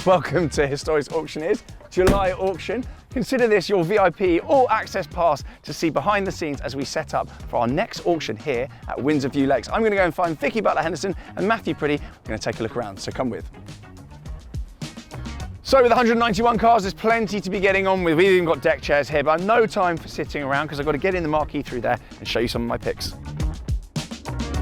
Welcome to Historic Auctioneers July auction. Consider this your VIP all access pass to see behind the scenes as we set up for our next auction here at Windsor View Lakes. I'm going to go and find Vicki Butler-Henderson and Mathew Priddy. We're going to take a look around, so come with. So with 191 cars, there's plenty to be getting on with. We've even got deck chairs here, but I've no time for sitting around because I've got to get in the marquee through there and show you some of my picks.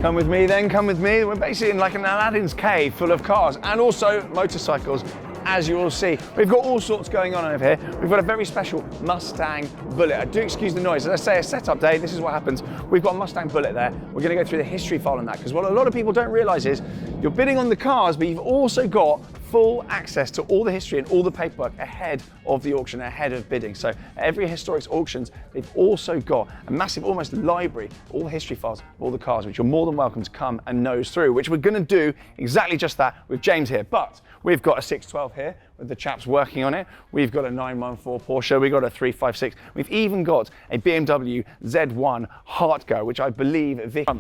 Come with me then, come with me. We're basically in like an Aladdin's cave full of cars and also motorcycles, as you will see. We've got all sorts going on over here. We've got a very special Mustang Bullitt. I do excuse the noise. As I say, a setup day, this is what happens. We've got a Mustang Bullitt there. We're going to go through the history file on that, because what a lot of people don't realise is you're bidding on the cars, but you've also got full access to all the history and all the paperwork ahead of the auction, ahead of bidding. So at every Historics auctions, they've also got a massive, almost library, all the history files of all the cars, which you're more than welcome to come and nose through, which we're going to do exactly just that with James here. But we've got a 612 here with the chaps working on it. We've got a 914 Porsche. We've got a 356. We've even got a BMW Z1 Roadster, which I believe Vicki.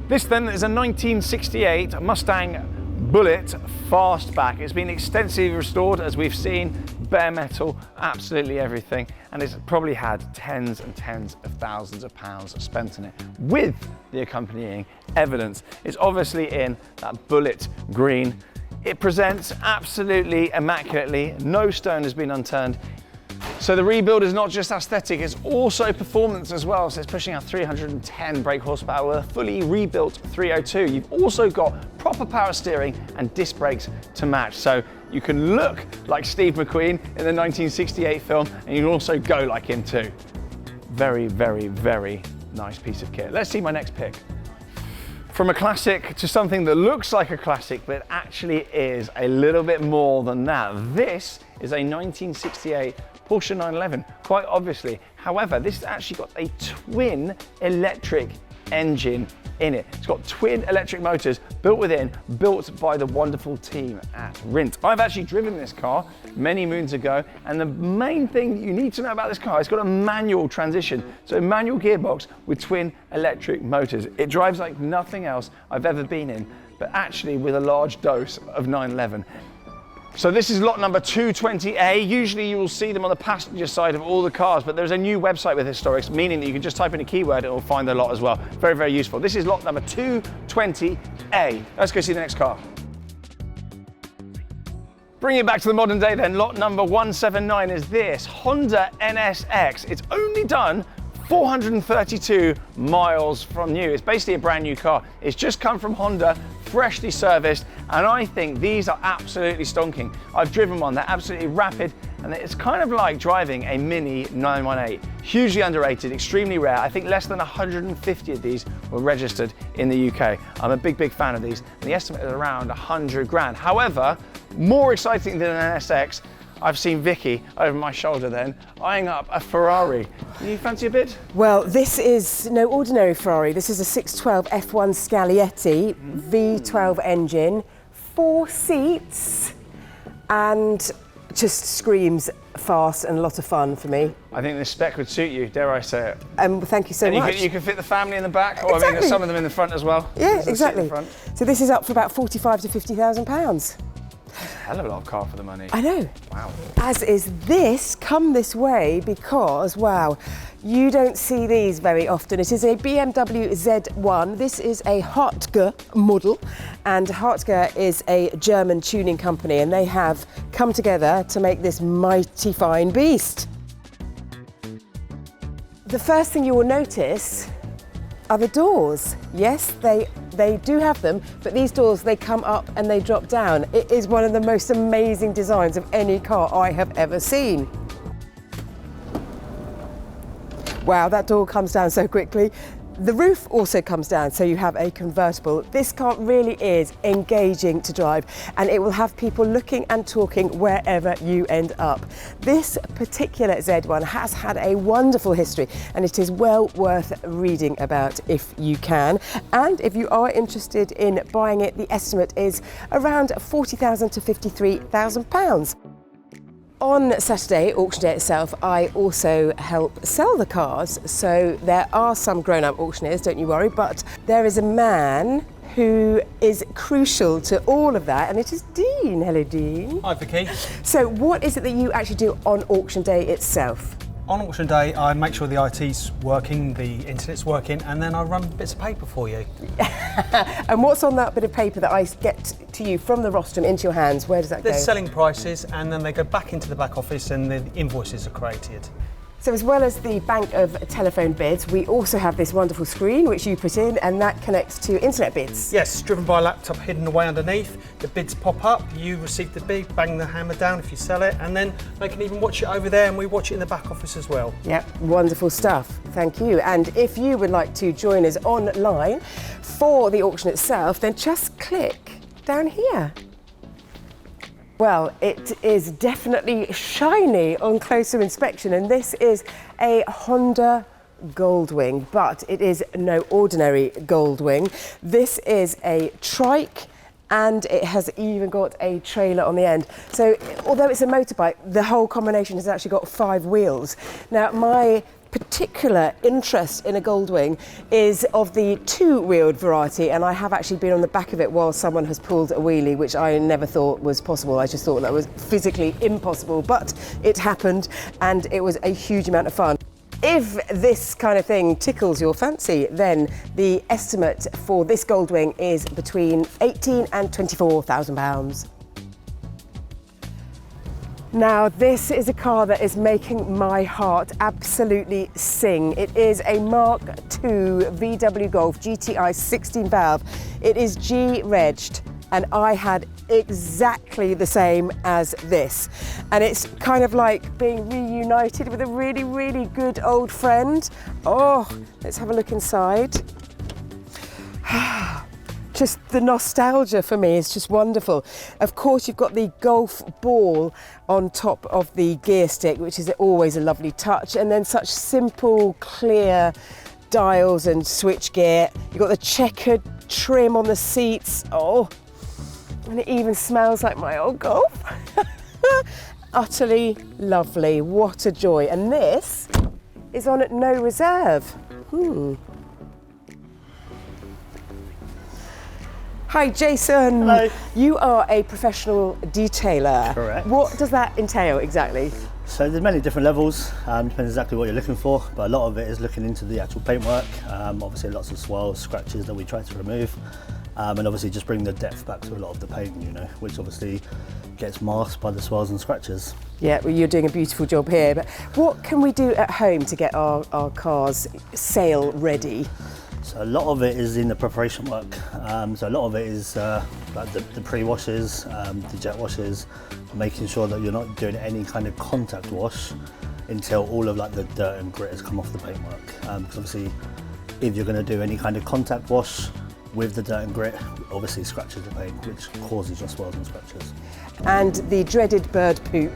This then is a 1968 Mustang Bullitt fastback. It's been extensively restored, as we've seen, bare metal, absolutely everything, and it's probably had tens and tens of thousands of pounds spent on it, with the accompanying evidence. It's obviously in that Bullitt green. It presents absolutely immaculately, no stone has been unturned. So the rebuild is not just aesthetic, it's also performance as well. So it's pushing out 310 brake horsepower with a fully rebuilt 302. You've also got proper power steering and disc brakes to match. So you can look like Steve McQueen in the 1968 film, and you can also go like him too. Very, very, very nice piece of kit. Let's see my next pick. From a classic to something that looks like a classic, but actually is a little bit more than that. This is a 1968 Porsche 911, quite obviously. However, this has actually got a twin electric engine in it. It's got twin electric motors built within, built by the wonderful team at Rindt. I've actually driven this car many moons ago, and the main thing you need to know about this car, it's got a manual transmission. So a manual gearbox with twin electric motors. It drives like nothing else I've ever been in, but actually with a large dose of 911. So this is lot number 220A. Usually you will see them on the passenger side of all the cars, but there's a new website with Historics, meaning that you can just type in a keyword and it will find the lot as well. Very, very useful. This is lot number 220A. Let's go see the next car. Bring it back to the modern day then. Lot number 179 is this Honda NSX. It's only done 432 miles from new. It's basically a brand new car. It's just come from Honda, freshly serviced, and I think these are absolutely stonking. I've driven one, they're absolutely rapid, and it's kind of like driving a Mini 918. Hugely underrated, extremely rare. I think less than 150 of these were registered in the UK. I'm a big, big fan of these, and the estimate is around 100 grand. However, more exciting than an NSX, I've seen Vicki over my shoulder then, eyeing up a Ferrari. You fancy a bit? Well, this is no ordinary Ferrari. This is a 612 F1 Scaglietti, V12 engine, 4 seats, and just screams fast and a lot of fun for me. I think this spec would suit you, dare I say it. Thank you so much. You can fit the family in the back, or exactly. I mean, there's some of them in the front as well. Yeah, exactly. So this is up for about £45,000 to £50,000. Hell of a lot of car for the money. I know. Wow. As is this, come this way, because, wow, you don't see these very often. It is a BMW Z1. This is a Roadster model, and Roadster is a German tuning company, and they have come together to make this mighty fine beast. The first thing you will notice are the doors. Yes, they do have them, but these doors, they come up and they drop down. It is one of the most amazing designs of any car I have ever seen. Wow, that door comes down so quickly. The roof also comes down, so you have a convertible. This car really is engaging to drive, and it will have people looking and talking wherever you end up. This particular Z1 has had a wonderful history, and it is well worth reading about if you can. And if you are interested in buying it, the estimate is around £40,000 to £53,000. On Saturday, auction day itself, I also help sell the cars. So there are some grown-up auctioneers, don't you worry, but there is a man who is crucial to all of that, and it is Dean. Hello, Dean. Hi, Vicky. So what is it that you actually do on auction day itself? On auction day, I make sure the IT's working, the internet's working, and then I run bits of paper for you. And what's on that bit of paper that I get to you from the rostrum into your hands? Where does that go? There's selling prices, and then they go back into the back office and the invoices are created. So as well as the bank of telephone bids, we also have this wonderful screen which you put in, and that connects to internet bids. Yes, driven by a laptop hidden away underneath. The bids pop up, you receive the bid, bang the hammer down if you sell it, and then they can even watch it over there, and we watch it in the back office as well. Yep, wonderful stuff. Thank you. And if you would like to join us online for the auction itself, then just click down here. Well, it is definitely shiny on closer inspection, and this is a Honda Goldwing, but it is no ordinary Goldwing. This is a Trike, and it has even got a trailer on the end. So although it's a motorbike, the whole combination has actually got 5 wheels. Now, my particular interest in a Goldwing is of the 2-wheeled variety, and I have actually been on the back of it while someone has pulled a wheelie, which I never thought was possible. I just thought that was physically impossible, but it happened, and it was a huge amount of fun. If this kind of thing tickles your fancy, then the estimate for this Goldwing is between £18,000 and £24,000. Now, this is a car that is making my heart absolutely sing. It is a Mark II VW Golf GTI 16 valve. It is G-regged, and I had exactly the same as this. And it's kind of like being reunited with a really, really good old friend. Oh, let's have a look inside. Just the nostalgia for me is just wonderful. Of course, you've got the golf ball on top of the gear stick, which is always a lovely touch, and then such simple, clear dials and switch gear. You've got the checkered trim on the seats. Oh, and it even smells like my old Golf. Utterly lovely. What a joy. And this is on at no reserve. Hi, Jason. Hello. You are a professional detailer. Correct. What does that entail exactly? So there's many different levels, depends exactly what you're looking for, but a lot of it is looking into the actual paintwork. Obviously lots of swirls, scratches that we try to remove, and obviously just bring the depth back to a lot of the paint, you know, which obviously gets masked by the swirls and scratches. Yeah, well, you're doing a beautiful job here, but what can we do at home to get our cars sale ready? So a lot of it is in the preparation work. So a lot of it is like the pre-washes, the jet washes, making sure that you're not doing any kind of contact wash until all of like the dirt and grit has come off the paintwork. Because obviously, if you're going to do any kind of contact wash with the dirt and grit, obviously scratches the paint, which causes your swirls and scratches. And the dreaded bird poop.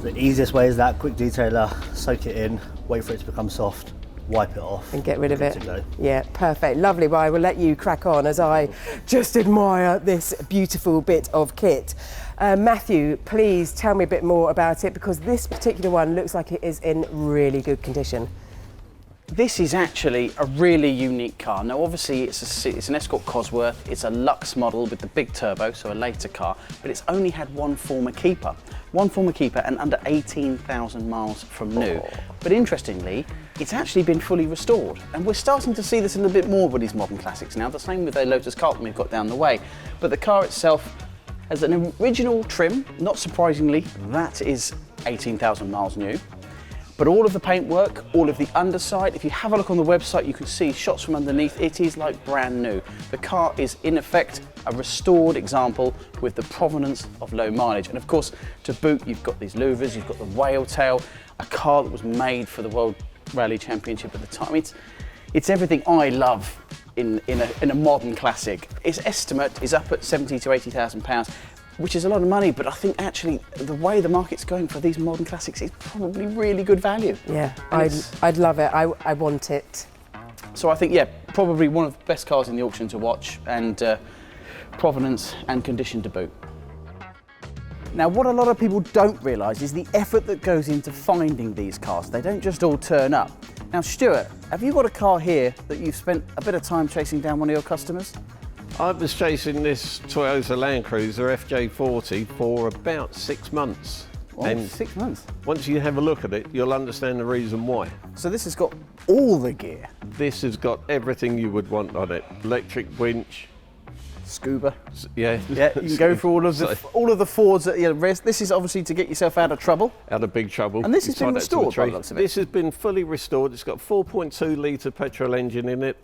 The easiest way is that quick detailer, soak it in, wait for it to become soft, wipe it off and get rid of good it. to go. Yeah, perfect, lovely. Well, I will let you crack on as I just admire this beautiful bit of kit. Matthew, please tell me a bit more about it, because this particular one looks like it is in really good condition. This is actually a really unique car. Now obviously it's an Escort Cosworth, it's a luxe model with the big turbo, so a later car, but it's only had one former keeper and under 18,000 miles from new. But interestingly, it's actually been fully restored, and we're starting to see this a little bit more with these modern classics now. The same with a Lotus Carlton we've got down the way, but the car itself has an original trim. Not surprisingly, that is 18,000 miles new. But all of the paintwork, all of the underside, if you have a look on the website, you can see shots from underneath. It is like brand new. The car is in effect a restored example with the provenance of low mileage. And of course, to boot, you've got these louvers, you've got the whale tail, a car that was made for the World Rally Championship at the time. It's everything I love in a modern classic. Its estimate is up at £70,000 to £80,000. Which is a lot of money, but I think actually the way the market's going for these modern classics is probably really good value. Yeah, I'd love it. I want it. So I think, yeah, probably one of the best cars in the auction to watch, and provenance and condition to boot. Now, what a lot of people don't realise is the effort that goes into finding these cars. They don't just all turn up. Now, Stuart, have you got a car here that you've spent a bit of time chasing down one of your customers? I was chasing this Toyota Land Cruiser FJ40 for about 6 months. Oh, And 6 months. once you have a look at it, you'll understand the reason why. So this has got all the gear. This has got everything you would want on it. Electric winch, Scuba. yeah. Yeah, you can go through all of the Fords that this is obviously to get yourself out of trouble. Out of big trouble. And this has You been tie that to a restored by the tree. looks of it. This has been fully restored. It's got 4.2 litre petrol engine in it.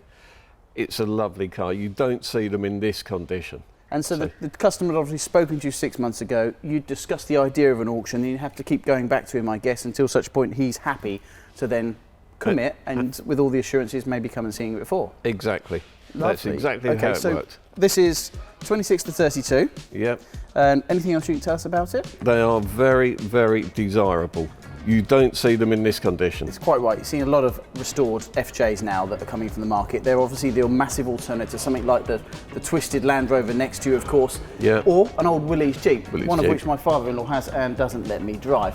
It's a lovely car. You don't see them in this condition. And so the customer had obviously spoken to you 6 months ago. You discussed the idea of an auction, and you have to keep going back to him, I guess, until such point he's happy to then commit and with all the assurances maybe come and see you before. Exactly. That's Lovely. exactly Okay, how it so worked. this is 26 to 32. Yep. And anything else you can tell us about it? They are very, very desirable. You don't see them in this condition. It's quite right. You're seeing a lot of restored FJs now that are coming from the market. They're obviously the massive alternative to something like the twisted Land Rover next to you, of course, Yeah. or an old Willys Jeep, Willys one of Jeep. which my father-in-law has and doesn't let me drive.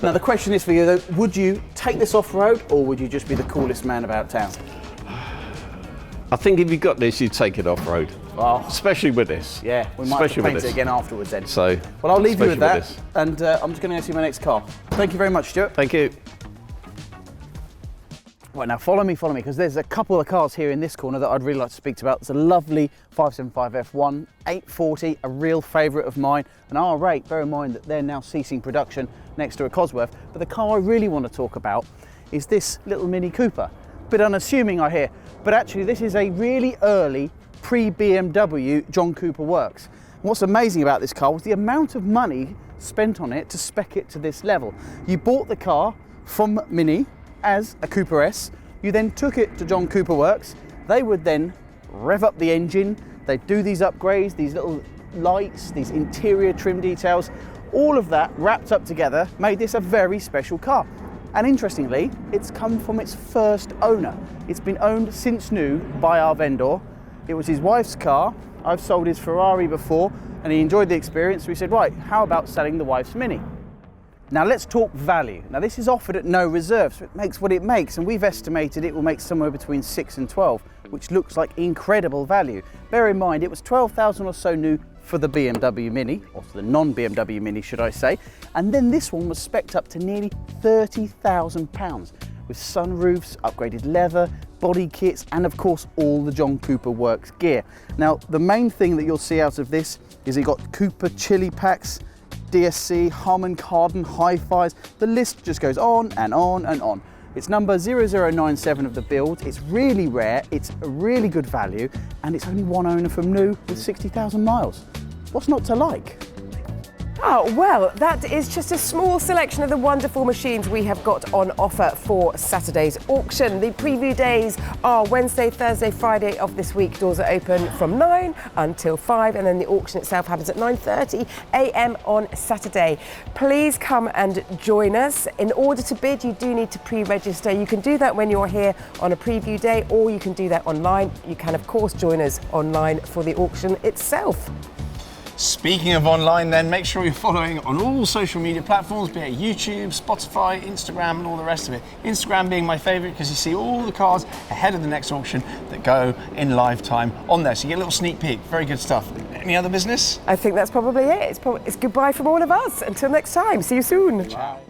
Now the question is for you though, would you take this off-road or would you just be the coolest man about town? I think if you got this, you'd take it off-road. Oh, Especially with this. yeah, we might have Especially to paint with it this. again afterwards then. So, Well, I'll leave you with especially that, this. and I'm just going to go see my next car. Thank you very much, Stuart. Thank you. Right, now follow me, because there's a couple of cars here in this corner that I'd really like to speak to you about. There's a lovely 575 F1, 840, a real favourite of mine, an R8, bear in mind that they're now ceasing production next to a Cosworth. But the car I really want to talk about is this little Mini Cooper. Bit unassuming, I hear, but actually this is a really early pre-BMW John Cooper works. And what's amazing about this car was the amount of money spent on it to spec it to this level. You bought the car from Mini as a Cooper S, you then took it to John Cooper Works, they would then rev up the engine, they'd do these upgrades, these little lights, these interior trim details, all of that wrapped up together made this a very special car. And interestingly, it's come from its first owner. It's been owned since new by our vendor. It was his wife's car. I've sold his Ferrari before and he enjoyed the experience, so we said, right, how about selling the wife's Mini? Now let's talk value. Now this is offered at no reserve, so it makes what it makes, and we've estimated it will make somewhere between 6 and 12, which looks like incredible value. Bear in mind, it was 12,000 or so new for the BMW Mini, or for the non-BMW Mini, should I say, and then this one was spec'd up to nearly £30,000, with sunroofs, upgraded leather, body kits, and of course all the John Cooper Works gear. Now the main thing that you'll see out of this is it got Cooper chili packs, DSC, Harman Kardon, hi-fis, the list just goes on and on and on. It's number 0097 of the build, it's really rare, it's a really good value, and it's only one owner from new with 60,000 miles. What's not to like? Oh, well, that is just a small selection of the wonderful machines we have got on offer for Saturday's auction. The preview days are Wednesday, Thursday, Friday of this week. Doors are open from 9 until 5, and then the auction itself happens at 9:30 a.m. on Saturday. Please come and join us. In order to bid, you do need to pre-register. You can do that when you're here on a preview day, or you can do that online. You can, of course, join us online for the auction itself. Speaking of online then, make sure you're following on all social media platforms, be it YouTube, Spotify, Instagram and all the rest of it. Instagram being my favourite because you see all the cars ahead of the next auction that go in live time on there. So you get a little sneak peek, very good stuff. Any other business? I think that's probably it. It's goodbye from all of us. Until next time, see you soon. Ciao.